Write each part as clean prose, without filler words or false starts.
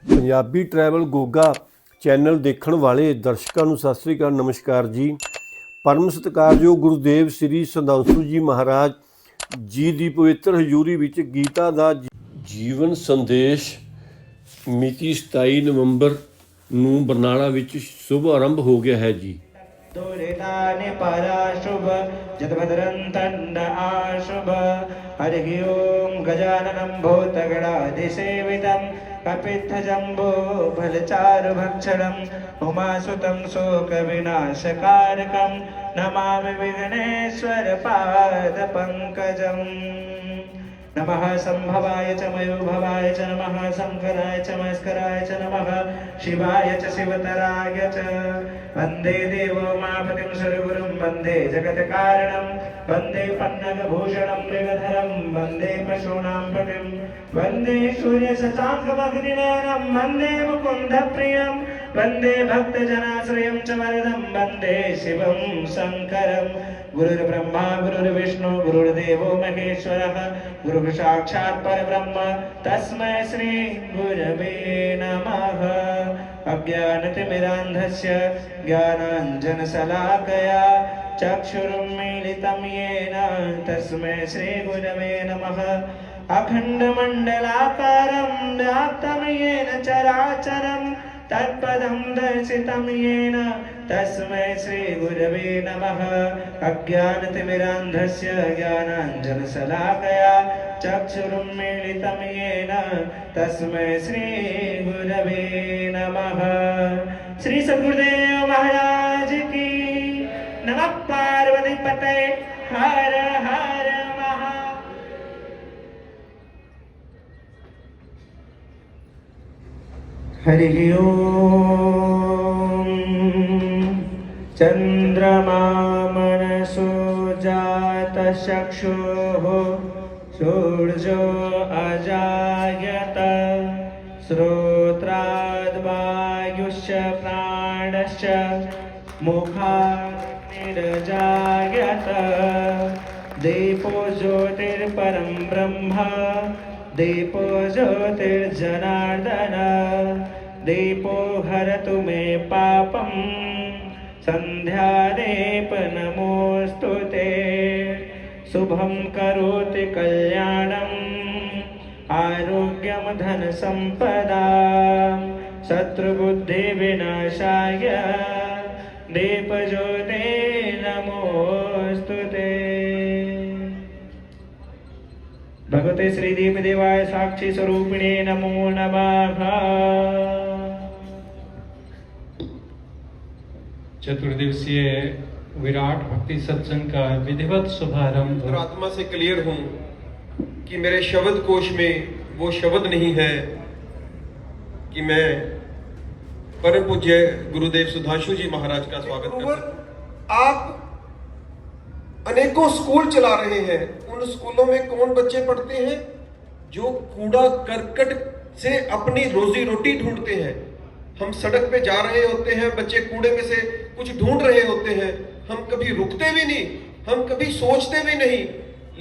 Punjabi travel Goga channel ਦੇਖਣ ਵਾਲੇ ਦਰਸ਼ਕਾਂ ਨੂੰ ਸਤਿ ਸ੍ਰੀ ਅਕਾਲ, ਨਮਸਕਾਰ ਜੀ। ਪਰਮ ਸਤਿਕਾਰਯੋਗ ਗੁਰੂਦੇਵ ਸ੍ਰੀ ਸੰਧਾਂਸ਼ੂ ਜੀ ਮਹਾਰਾਜ ਜੀ ਦੀ ਪਵਿੱਤਰ ਹਜ਼ੂਰੀ ਵਿੱਚ ਗੀਤਾ ਦਾ ਜੀਵਨ ਸੰਦੇਸ਼ ਮਿਤੀ 27 ਨਵੰਬਰ ਨੂੰ ਬਰਨਾਲਾ ਵਿੱਚ ਸ਼ੁਭ ਆਰੰਭ ਹੋ ਗਿਆ ਹੈ ਜੀ। दुरितानि पराशुभ जतभद्रन्तण्ड आशुभ हरिः ओं गजाननं भूतगणादिसेवितं कपित्थजम्बो फलचारुभक्षणम् उमासुतं शोकविनाशकारकं नमामि विघ्नेश्वरपादपङ्कजम्। नमः संभवाय च मयोभवाय च नमः शंकराय च मस्कराय च नमः शिवाय च शिवतराय च। वन्दे देवोमापतिं सर्वगुरुं वन्दे जगत्कारणं वन्दे पन्नगभूषणं मृगधरं वन्दे पशूनां पतिं वन्दे सूर्यशशाङ्कमग्निनयनं वन्दे मुकुन्दप्रियं वन्दे भक्तजनाश्रयं च वरदं वन्दे शिवं शङ्करं। गुरुर्ब्रह्मा गुरुर्विष्णु गुरुर्देवो महेश्वरः गुरुः साक्षात् परब्रह्म तस्मै श्री गुरवे नमः। अज्ञानतिमिरान्धस्य ज्ञानाञ्जनशलाकया चक्षुरुन्मीलितं येन तस्मै श्री गुरवे नमः। अखण्डमण्डलाकारं व्याप्तं येन चराचरं तत्पदं दर्शितं येन तस्मै श्री गुरवे नमः। अज्ञानतिमिरान्धस्य ज्ञानाञ्जनशलाकया चक्षुरुन्मीलितं येन तस्मै श्री गुरवे नमः। श्री सद्गुरुदेव महाराज की नमः। पार्वती पतये हर हर महा। हरिः ओं चन्द्रमा मनसो जातचक्षुः सूर्यो अजायत श्रोत्राद्वायुश्च प्राणश्च मुखात् निरजायत। दीपो ज्योतिर्परं ब्रह्म दीपो ज्योतिर्जनार्दन दीपो हरतु मे पापं संध्यादेप नमोऽस्तु ते। शुभं करोति कल्याणम् आरोग्यं धनसम्पदां शत्रुबुद्धिविनाशाय दीपज्योते नमोऽस्तु ते। भगवते श्री दीपदेवाय साक्षी स्वरूपिणे नमो नमः। चतुर्दिवसीय विराट भक्ति सत्संग का विधिवत शुभारंभ। और आत्मा से क्लियर हूं कि मेरे शब्द कोश में वो शब्द नहीं है कि मैं परम पूज्य गुरुदेव सुधांशु जी महाराज का स्वागत कर सकूं। आप अनेकों स्कूल चला रहे हैं। उन स्कूलों में कौन बच्चे पढ़ते हैं? जो कूड़ा करकट से अपनी रोजी रोटी ढूंढते हैं। हम सड़क पे जा रहे होते हैं, बच्चे कूड़े में से कुछ ढूंढ रहे होते हैं। हम कभी रुकते भी नहीं, हम कभी सोचते भी नहीं,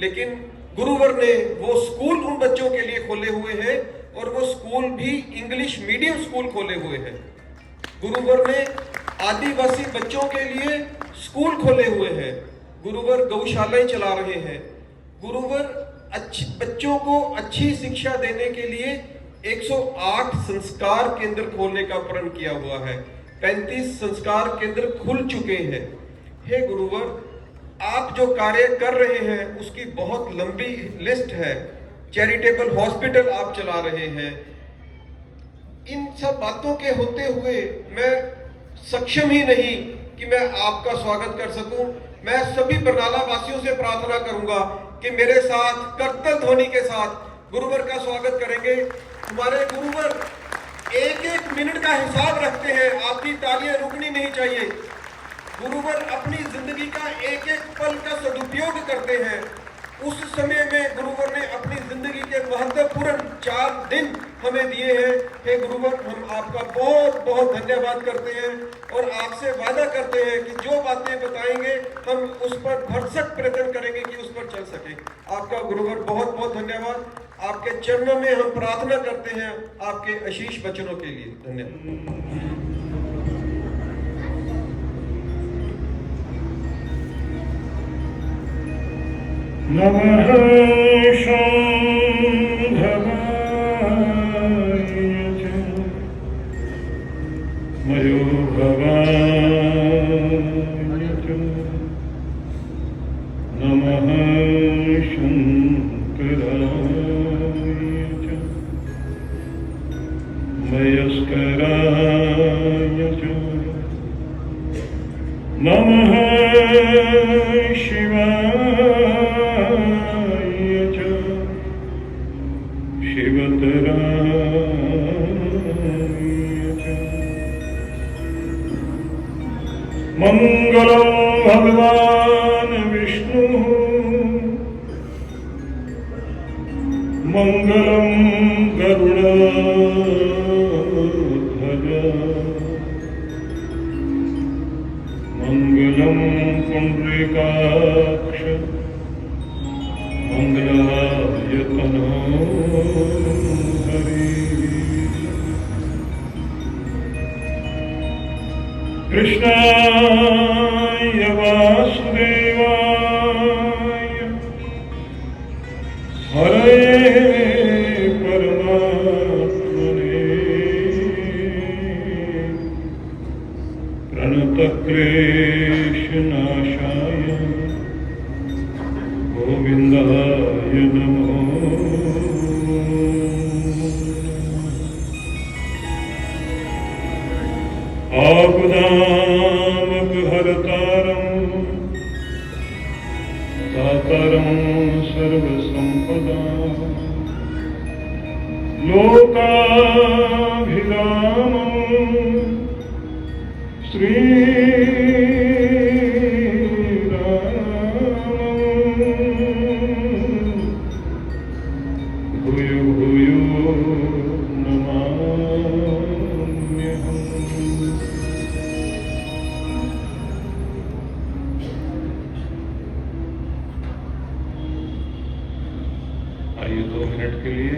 लेकिन गुरुवर ने वो स्कूल उन बच्चों के लिए खोले हुए हैं और वो स्कूल भी इंग्लिश मीडियम स्कूल खोले हुए हैं। गुरुवर ने आदिवासी बच्चों के लिए स्कूल खोले हुए हैं। गुरुवर गौशालाएं चला रहे हैं। गुरुवर बच्चों को अच्छी शिक्षा देने के लिए 108 संस्कार केंद्र खोलने का प्रण किया हुआ है। 35 संस्कार केंद्र खुल चुके हैं। हे गुरुवर, आप जो कार्य कर रहे हैं उसकी बहुत लंबी लिस्ट है। चैरिटेबल हॉस्पिटल आप चला रहे हैं। इन सब बातों के होते हुए मैं सक्षम ही नहीं कि मैं आपका स्वागत कर सकूं। मैं सभी बरनाला वासियों से प्रार्थना करूंगा कि मेरे साथ करतल ध्वनि के साथ गुरुवर का स्वागत करेंगे। हमारे गुरुवर एक एक मिनट का हिसाब रखते हैं। आपकी तालियां रुकनी नहीं चाहिए। गुरुवर अपनी जिंदगी का एक एक पल का सदुपयोग करते हैं। उस समय में गुरुवर ने अपनी जिंदगी के महत्वपूर्ण 4 दिन हमें दिए हैं। हे गुरुवर, हम आपका बहुत बहुत धन्यवाद करते हैं और आपसे वादा करते हैं कि जो बातें बताएंगे हम उस पर भरसक प्रयत्न करेंगे कि उस पर चल सके। आपका गुरुवर बहुत बहुत धन्यवाद। आपके चरणों में हम प्रार्थना करते हैं आपके आशीष वचनों के लिए। धन्यवाद। नमः शंभवाय च मयोभवाय च नमः शंकराय च मयस्कराय च नमः शिवाय च शिवतराय च मङ्गलं भगवान् विष्णुः मङ्गलं गरुडध्वज मङ्गलं पुण्डरीकाक्ष मङ्गलाय तनोहरि कृष्णाय वासुदेवाय हरे परमात्मने प्रणतक्लेशनाशाय गोविन्दाय नमो आपदामपहर्तारं दातारं सर्वसम्पदां लोकाभिरामं श्रीरामं भूयो भूयो नमाम्यहम्। आइए 2 मिनट के लिए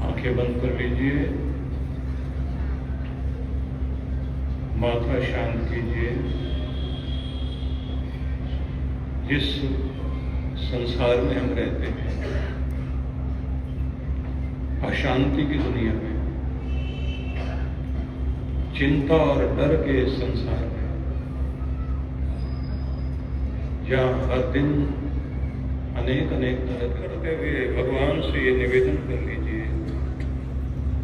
आंखें बंद कर लीजिए, माथा शांत कीजिए। जिस संसार में हम रहते हैं, अशांति की दुनिया में, चिंता और डर के इस संसार में, जहाँ हर दिन अनेक तरह करते हुए भगवान से ये निवेदन कर लीजिए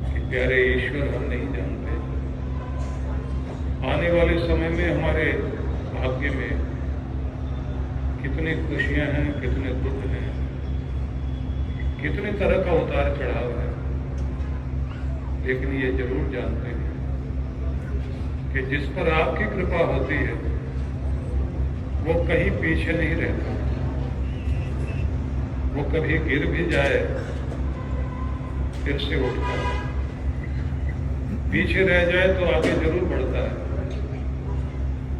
कि प्यारे ईश्वर, हम नहीं जानते आने वाले समय में हमारे भाग्य में कितनी खुशियां हैं, कितने दुख हैं, कितने तरह का उतार चढ़ाव है, लेकिन ये जरूर जानते हैं कि जिस पर आपकी कृपा होती है वो कहीं पीछे नहीं रहता। वो कभी गिर भी जाए फिर से उठता है, पीछे रह जाए तो आगे जरूर बढ़ता है,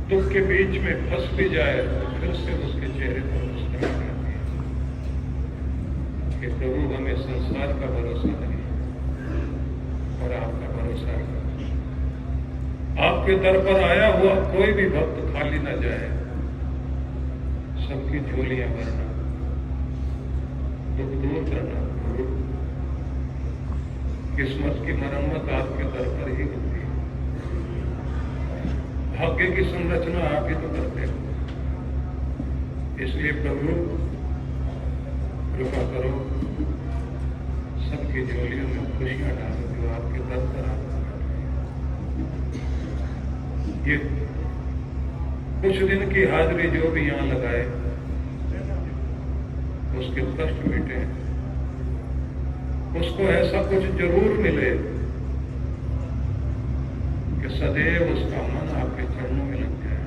दुख के बीच में फंस भी जाए तो फिर से उसके चेहरे पर मुस्कुराहट रहती है कि प्रभु, हमें संसार का भरोसा नहीं और आपका भरोसा है। आपके दर पर आया हुआ कोई भी भक्त खाली न जाए, सबकी झोलियां भरना, दुख दूर करना। किस्मत की मरम्मत आपके दर पर ही होती है, भाग्य की संरचना आप ही तो करते हो। इसलिए प्रभु, कृपा करो, सबकी झोलियों में खुशियां डालो जो आपके दर पर आते हैं। ये कुछ दिन की हाजिरी जो भी यहाँ लगाए, उसके कष्ट मिटे, उसको ऐसा कुछ जरूर मिले कि सदैव उसका मन आपके चरणों में लग जाए,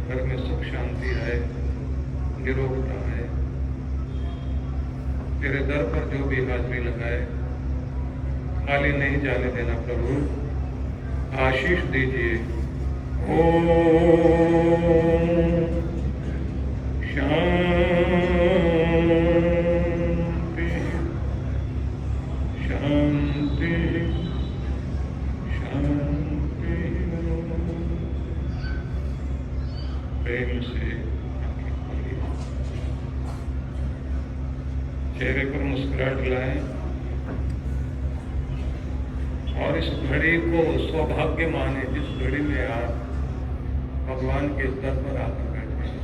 घर में सुख शांति आए, निरोगता आए। तेरे दर पर जो भी हाजिरी लगाए, खाली नहीं जाने देना प्रभु, आशीष दीजिए। ओम शांति शांति शांति। प्रेम से आंखें खोलिए, चेहरे पर मुस्कुराहट लाएं और इस घड़ी को सौभाग्य माने जिस घड़ी में आप भगवान के दर पर आकर बैठे हैं।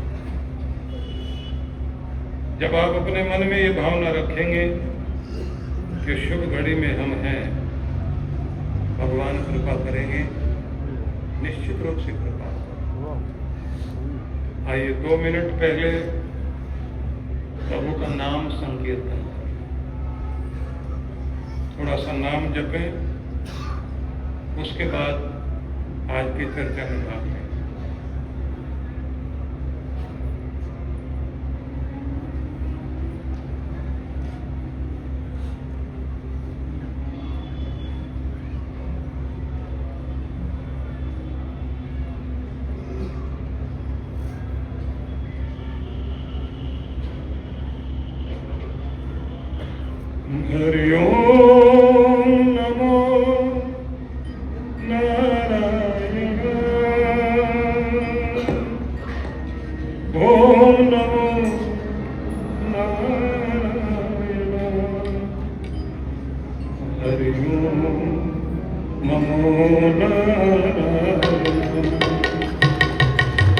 जब आप अपने मन में ये भावना रखेंगे कि शुभ घड़ी में हम हैं, भगवान कृपा करेंगे, निश्चित रूप से कृपा। आइए 2 मिनट पहले प्रभु का नाम संकीर्तन करें, थोड़ा सा नाम जपें, उसके बाद आज की चर्चा में भाग लें। हरि ओम नमो नारायण, ओम नमो नारायण, हरि ओम नमो नारायण,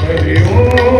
हरि ओम नमो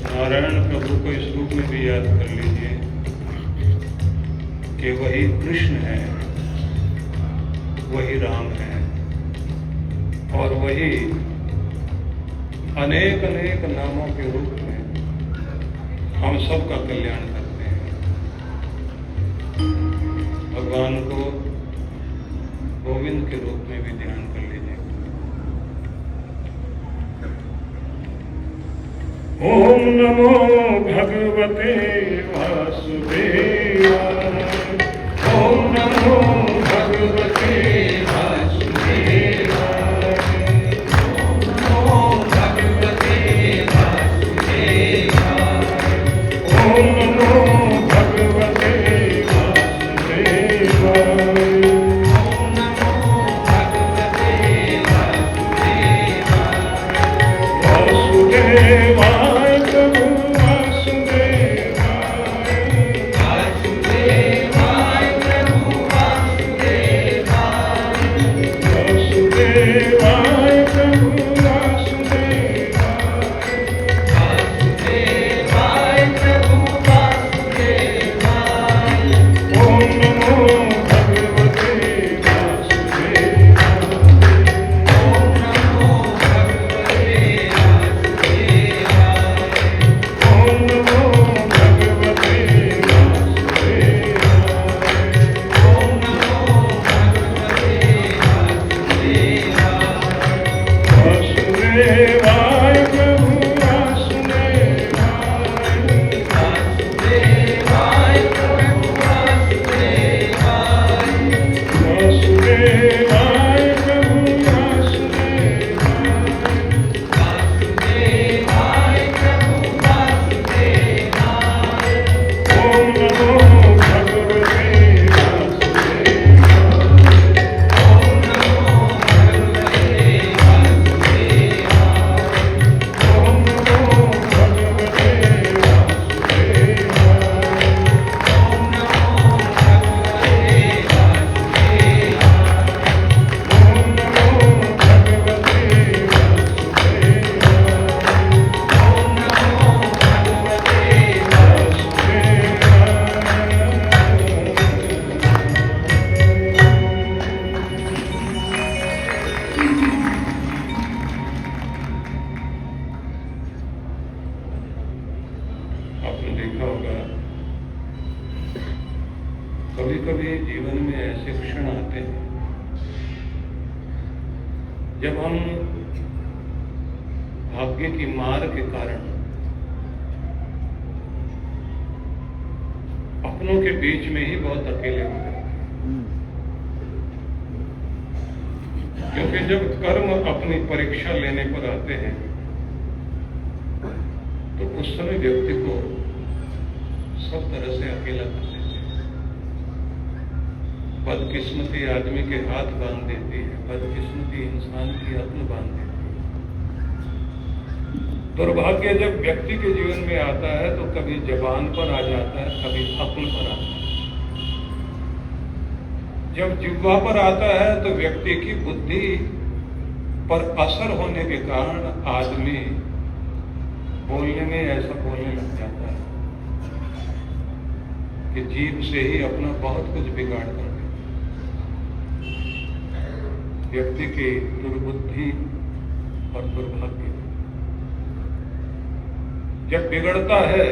नारायण प्रभु को इस रूप में भी याद कर लीजिए कि वही कृष्ण है, वही राम है और वही अनेक अनेक नामों के रूप में हम सबका कल्याण करते हैं। भगवान को गोविंद के रूप में भी ध्यान कर लीजिए। ओम नमो भगवते वासुदेवाय, ओम नमो भगवते वासुदेवाय, ओम नमो भगवते वासुदेवाय, ओम नमो भगवते वासुदेवाय, ओम नमो भगवते वासुदेवाय, वासुदेवाय प्रभु वासुदेवाय, वासुदेवाय प्रभु वासुदेवाय। कभी कभी जीवन में ऐसे क्षण आते हैं जब हम भाग्य की मार के कारण अपनों के बीच में ही बहुत अकेले हो जाते हैं। क्योंकि जब कर्म अपनी परीक्षा लेने पर आते हैं तो उस समय व्यक्ति को सब तरह से अकेला कर देते हैं। बदकिस्मती आदमी के हाथ बांध देती है, बदकिस्मती इंसान की अक्ल बांध देती है। दुर्भाग्य जब व्यक्ति के जीवन में आता है तो कभी जबान पर आ जाता है, कभी अक्ल पर आता है। जब जिह्वा पर आता है तो व्यक्ति की बुद्धि पर असर होने के कारण आदमी बोलने में ऐसा बोलने लग जाता है कि जीभ से ही अपना बहुत कुछ बिगाड़ कर देता है। व्यक्ति की दुर्बुद्धि और दुर्भाग्य जब बिगड़ता है,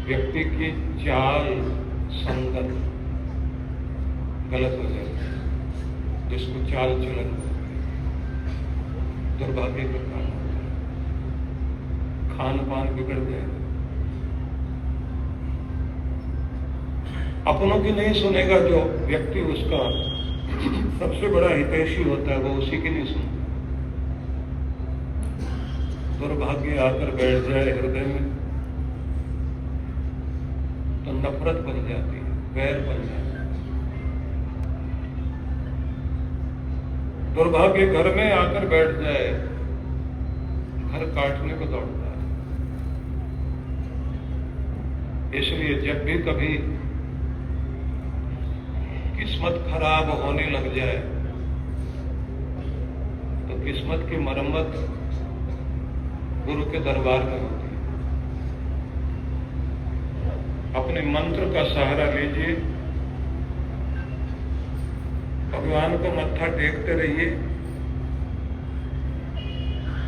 व्यक्ति की चाल संगत गलत हो जाती है, जिसको चाल चलन दुर्भाग्य का कारण होता है। खान पान बिगड़ जाएगा, अपनों की नहीं सुनेगा। जो व्यक्ति उसका सबसे बड़ा हितैषी होता है वो उसी की नहीं सुनता। दुर्भाग्य आकर बैठ जाए हृदय में तो नफरत बन जाती है, वैर बन जाती है। दुर्भाग्य घर में आकर बैठ जाए, घर काटने को दौड़ता है। इसलिए जब भी कभी किस्मत खराब होने लग जाए तो किस्मत की मरम्मत गुरु के दरबार में होती है। अपने मंत्र का सहारा लीजिए, भगवान को मत्था टेकते रहिए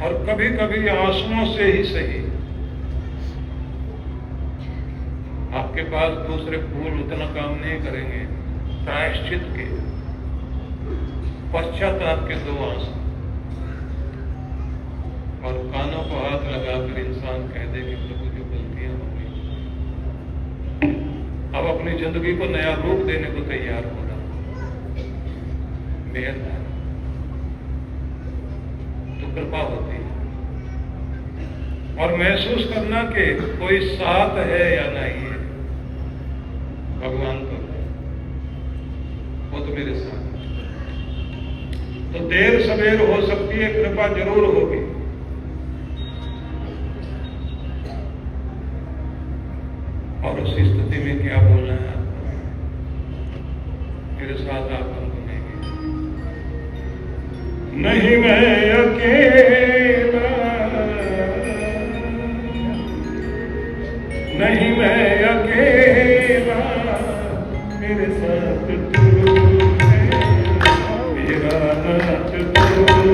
और कभी कभी आंसुओं से ही सही, आपके पास दूसरे फूल उतना काम नहीं करेंगे। प्रायश्चित के पश्चाताप के 2 आंसू और कानों को हाथ लगाकर इंसान कह दे कि प्रभु जो गलतियां हो गई, अब अपनी जिंदगी को नया रूप देने को तैयार हो रहा, मेहरबान तो कृपा होती है। और महसूस करना कि कोई साथ है या नहीं है, भगवान तो वो तो मेरे साथ है। तो देर सवेर हो सकती है, कृपा जरूर होगी। और उस स्थिति में क्या बोलना है आपको? मेरे साथ आप हम सुनेंगे। नहीं मैं अकेला, नहीं मैं अकेला, मेरे साथ तू है, मेरा नाथ तू है।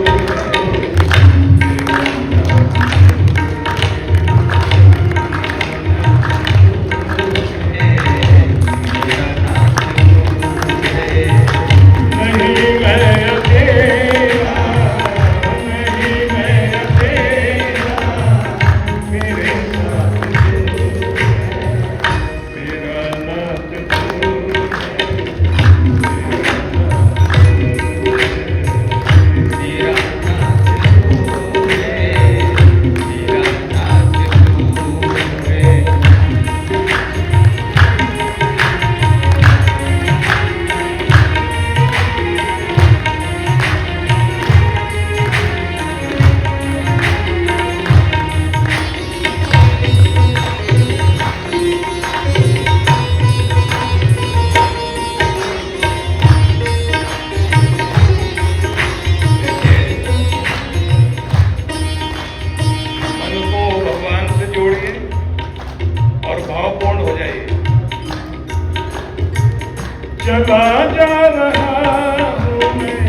चला जा रहा हूँ मैं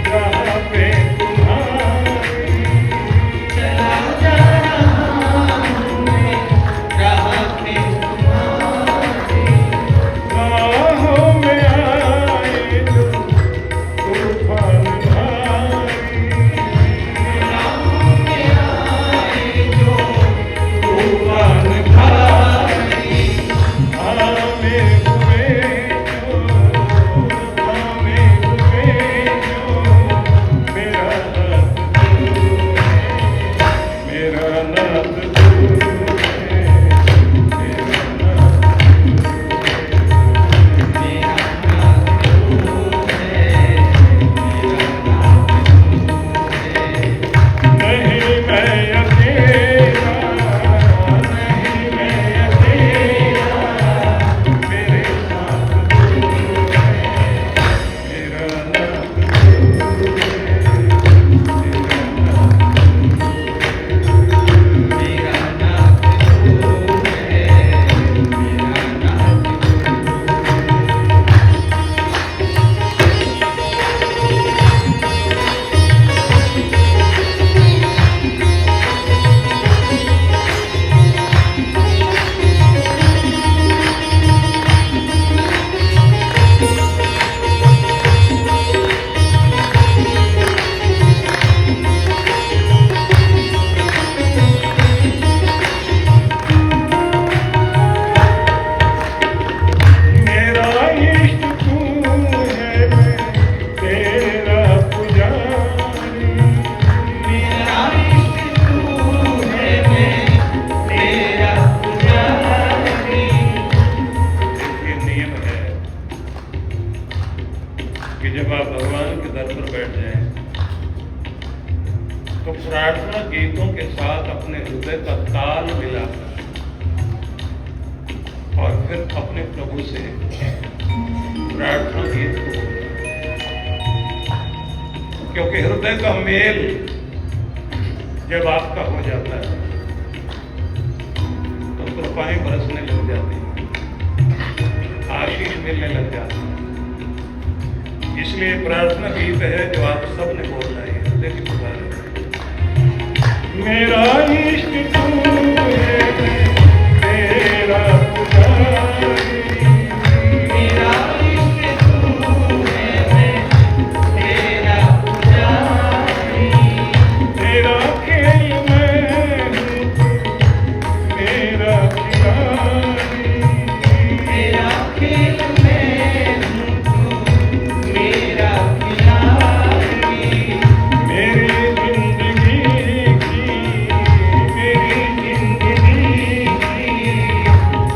राह पे तुम्हारी, चला जा रहा हूँ मैं राह पे तुम्हारी, फिर अपने प्रभु से प्रार्थना गीत को, क्योंकि हृदय का मेल जब आपका हो जाता है तो कृपाएं बरसने लग जाती हैं, आशीष मिलने लग जाती है। इसलिए प्रार्थना गीत है जो आप सबने बोलना है, हृदय की पुकार है। मेरा इष्ट तू है, तेरा पुजारी, मेरा इष्ट तू है, तेरा पुजारी, तेरा खेल मैं हूँ, मेरा खिलाड़ी, मेरा खेल मैं हूँ, मेरा खिलाड़ी, मेरी जिंदगी की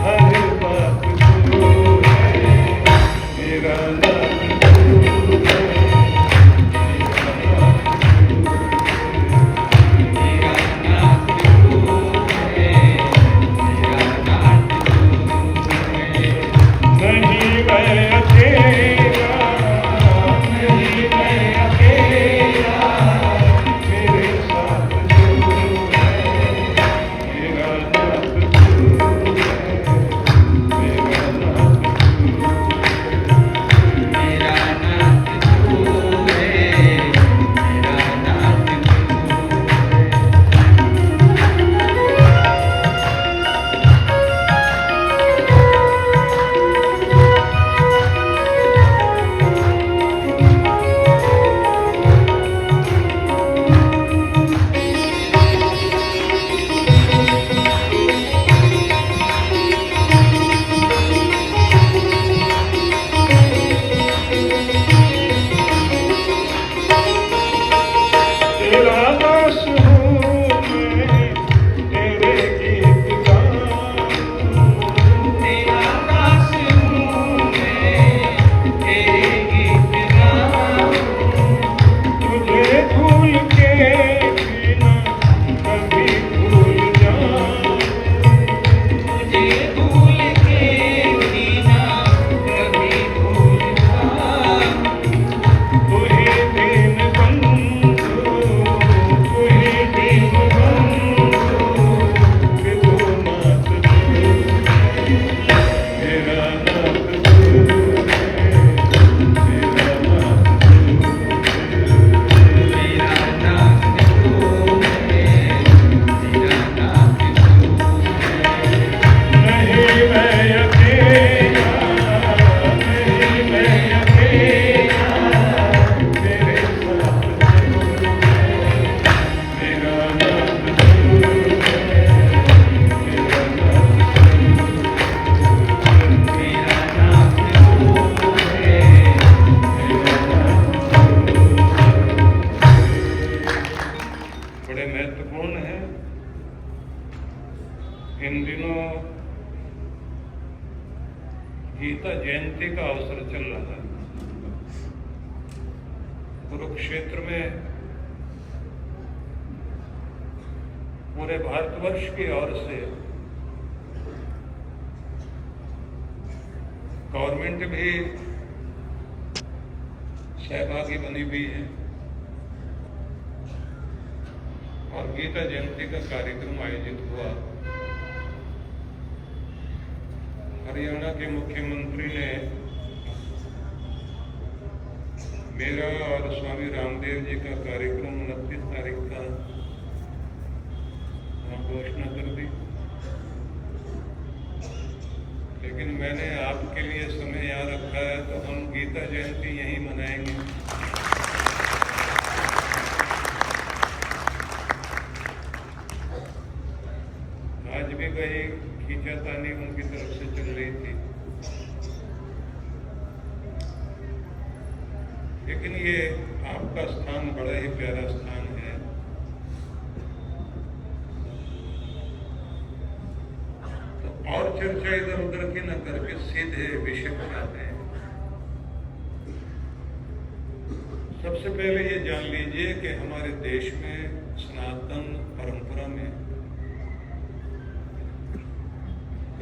हर बात तू है, मेरा नाम तू है, नहीं मैं अकेला, नहीं मैं अकेला, मेरे साथ तू है, मेरा नाथ तू है, मेरा नाथ तू है, मेरा नाथ तू है, मेरा नाथ तेरा दास हूँ मैं, तेरे गीत गाऊं, तेरा दास हूँ मैं, तेरे गीत गाऊं, तुझे भूल के भी ना कभी भूल जाऊं, तुझे भूल के भी ना कभी भूल जाऊं, तू ही दीन बंधु, तू ही दीन बंधु, विभुनाथ तू है, मेरा नाथ तू है, मेरा नाथ तू है, मेरा नाथ तू है, मेरा नाथ तू है। नहीं मैं अकेला, नहीं मैं अकेला, मेरे साथ तू है, मेरा नाथ तू है, मेरा नाथ तू है, मेरा नाथ तू है, मेरा नाथ बड़े महत्वपूर्ण है। इन दिनों गीता जयंती का अवसर चल रहा है। कुरुक्षेत्र में पूरे भारतवर्ष की ओर से गवर्नमेंट भी सहभागी बनी हुई है और गीता जयंती का कार्यक्रम आयोजित हुआ। हरियाणा के मुख्यमंत्री ने मेरा और स्वामी रामदेव जी का कार्यक्रम 29 तारीख का वहाँ घोषणा कर दी, लेकिन मैंने आपके लिए समय यहाँ रखा है तो हम गीता जयंती यहीं मनाएंगे। आज भी कहीं खींचातानी उनकी तरफ से चल रही थी, लेकिन ये आपका स्थान बड़ा ही प्यारा स्थान है। तो और चर्चा इधर उधर की न करके सीधे विषय पर आते हैं। सबसे पहले ये जान लीजिए कि हमारे देश में सनातन परंपरा में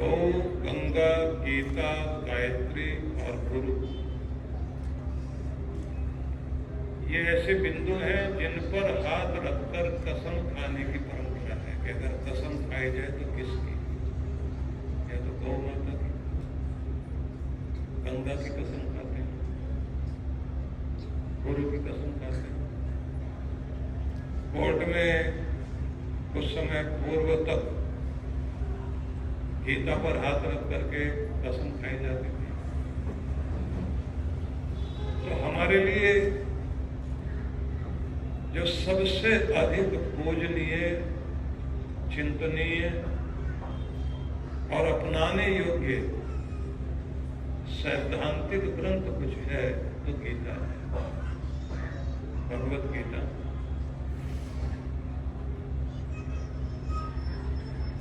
गौ, गंगा, गीता, गायत्री और गुरु, ये ऐसे बिंदु हैं जिन पर हाथ रखकर कसम खाने की परंपरा है कि अगर कसम खाई जाए तो किसकी? या तो गौ माता की, गंगा की कसम खाते हैं, गुरु की कसम खाते हैं। कोर्ट में कुछ समय पूर्व तक गीता पर हाथ रख करके कसम खाई जाती थी। तो हमारे लिए जो सबसे अधिक पूजनीय, चिंतनीय और अपनाने योग्य सैद्धांतिक ग्रंथ कुछ है तो गीता है, भगवत गीता।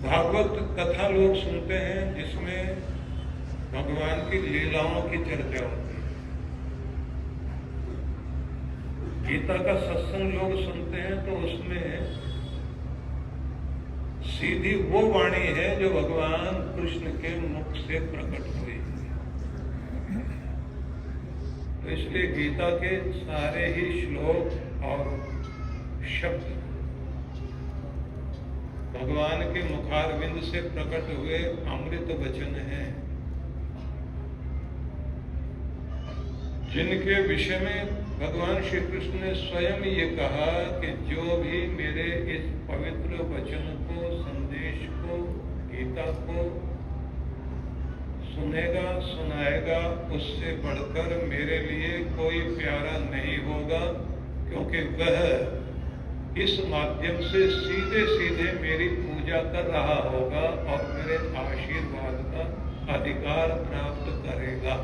भागवत कथा लोग सुनते हैं जिसमें भगवान की लीलाओं की चर्चा होती है। गीता का सत्संग लोग सुनते हैं तो उसमें सीधी वो वाणी है जो भगवान कृष्ण के मुख से प्रकट हुई। तो इसलिए गीता के सारे ही श्लोक और शब्द भगवान के मुखारविंद से प्रकट हुए अमृत वचन हैं, जिनके विषय में भगवान श्री कृष्ण ने स्वयं ये कहा कि जो भी मेरे इस पवित्र वचन को, संदेश को, गीता को सुनेगा, सुनाएगा, उससे बढ़कर मेरे लिए कोई प्यारा नहीं होगा, क्योंकि वह इस माध्यम से सीधे सीधे मेरी पूजा कर रहा होगा और मेरे आशीर्वाद का अधिकार प्राप्त करेगा।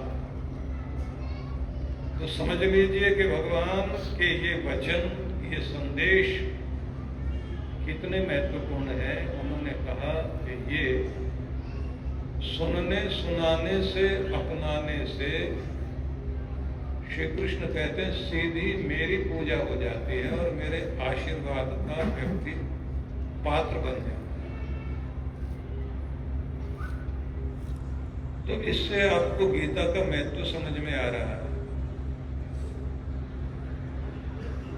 तो समझ लीजिए कि भगवान के ये वचन, ये संदेश कितने महत्वपूर्ण है। उन्होंने कहा कि ये सुनने, सुनाने से, अपनाने से श्री कृष्ण कहते हैं सीधी मेरी पूजा हो जाती है और मेरे आशीर्वाद का व्यक्ति पात्र बन जाता है। तो इससे आपको गीता का महत्व समझ में आ रहा है।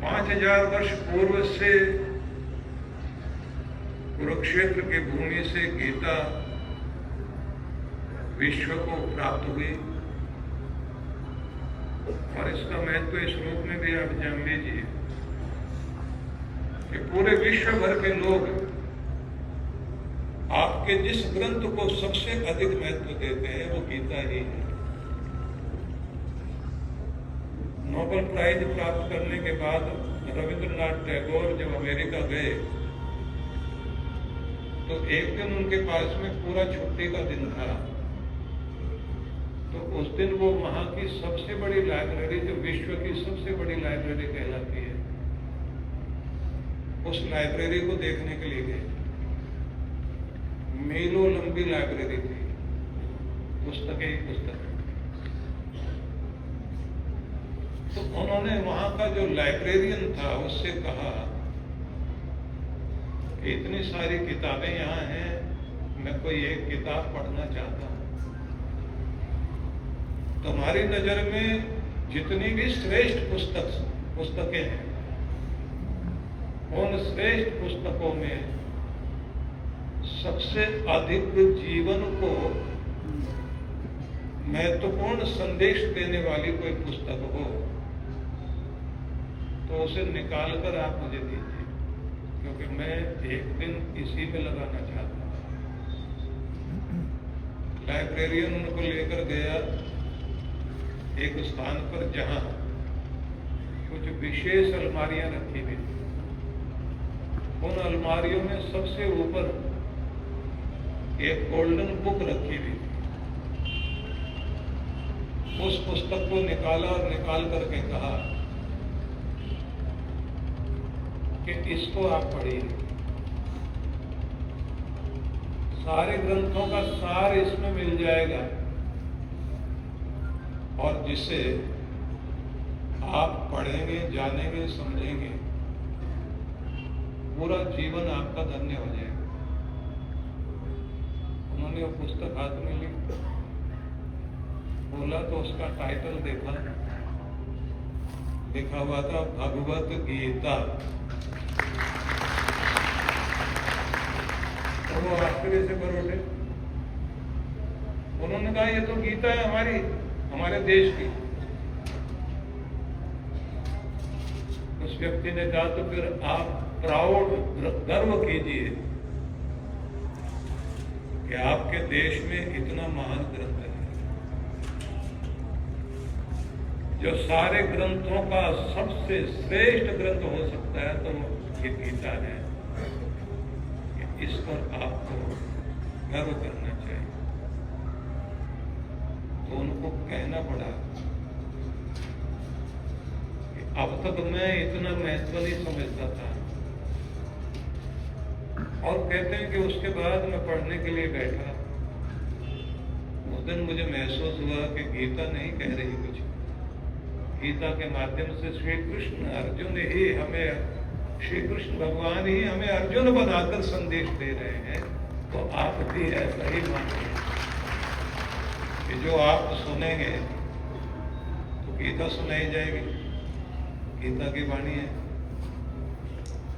5000 वर्ष पूर्व से कुरुक्षेत्र की भूमि से गीता विश्व को प्राप्त हुई और इसका महत्व इस रूप में भी आप जान लीजिए कि पूरे विश्व भर के लोग आपके जिस ग्रंथ को सबसे अधिक महत्व देते हैं वो गीता ही है। नोबेल प्राइज प्राप्त करने के बाद रविंद्रनाथ टैगोर जब अमेरिका गए तो एक दिन उनके पास में पूरा छुट्टी का दिन था। तो उस दिन वो वहां की सबसे बड़ी लाइब्रेरी, जो विश्व की सबसे बड़ी लाइब्रेरी कहलाती है, उस लाइब्रेरी को देखने के लिए गए। मीलों लंबी लाइब्रेरी थी, पुस्तकें ही पुस्तकें। तो उन्होंने वहां का जो लाइब्रेरियन था उससे कहा कि इतनी सारी किताबें यहाँ हैं, मैं कोई एक किताब पढ़ना चाहता हूं। तुम्हारी नजर में जितनी भी श्रेष्ठ पुस्तकें हैं, उन श्रेष्ठ पुस्तकों में सबसे अधिक जीवन को महत्वपूर्ण संदेश देने वाली कोई पुस्तक हो तो उसे निकाल कर आप मुझे दीजिए, क्योंकि मैं एक दिन इसी में लगाना चाहता हूं। लाइब्रेरियन उनको लेकर गया एक स्थान पर जहां कुछ विशेष अलमारियां रखी हुई थी। उन अलमारियों में सबसे ऊपर एक गोल्डन बुक रखी हुई थी। उस पुस्तक को निकाला और निकाल करके कहा कि इसको आप पढ़िए। सारे ग्रंथों का सार इसमें मिल जाएगा और जिसे आप पढ़ेंगे, जानेंगे, समझेंगे, पूरा जीवन आपका धन्य हो जाएगा। उन्होंने वो पुस्तक हाथ में ली, बोला तो उसका टाइटल देखा, लिखा हुआ था भगवत गीता। तो वो आश्चर्य से भर उठे। उन्होंने कहा ये तो गीता है हमारे देश की। उस व्यक्ति ने कहा तो फिर आप प्राउड गर्व कीजिए कि आपके देश में इतना महान ग्रंथ है, जो सारे ग्रंथों का सबसे श्रेष्ठ ग्रंथ हो सकता है तो ये गीता है। इस पर आपको गर्व करना चाहिए। तो उनको कहना पड़ा कि अब तक मैं इतना महत्व नहीं समझता था, और कहते हैं कि उसके बाद मैं पढ़ने के लिए बैठा, उस दिन मुझे महसूस हुआ कि गीता नहीं कह रही कुछ। गीता के माध्यम से श्री कृष्ण अर्जुन ही हमें, श्री कृष्ण भगवान ही हमें अर्जुन बनाकर संदेश दे रहे हैं। तो आप भी ऐसा ही मानिए कि जो आप सुनेंगे तो गीता सुनाई जाएगी, गीता की वाणी है।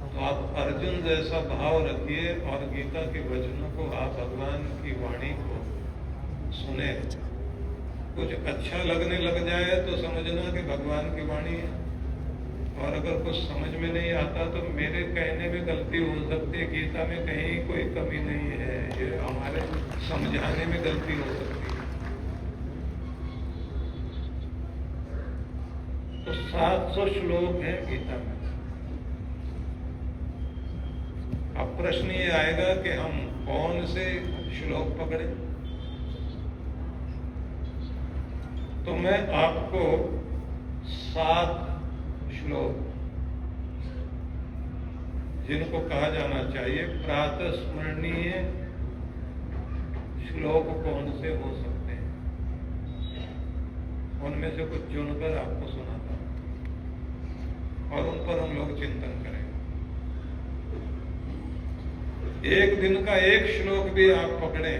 तो आप अर्जुन जैसा भाव रखिए और गीता के वचनों को आप भगवान की वाणी को सुने। कुछ अच्छा लगने लग जाए तो समझना कि भगवान की वाणी है, और अगर कुछ समझ में नहीं आता तो मेरे कहने में गलती हो सकती है। गीता में कहीं कोई कमी नहीं है, ये हमारे समझाने में गलती हो सकती है। तो 700 श्लोक हैं गीता में। अब प्रश्न ये आएगा कि हम कौन से श्लोक पकड़े। तो मैं आपको 7 श्लोक, जिनको कहा जाना चाहिए प्रातः स्मरणीय श्लोक, कौन से हो सकते हैं, उनमें से कुछ चुनकर आपको सुनाता हूं और उन पर हम लोग चिंतन करेंगे। एक दिन का एक श्लोक भी आप पकड़े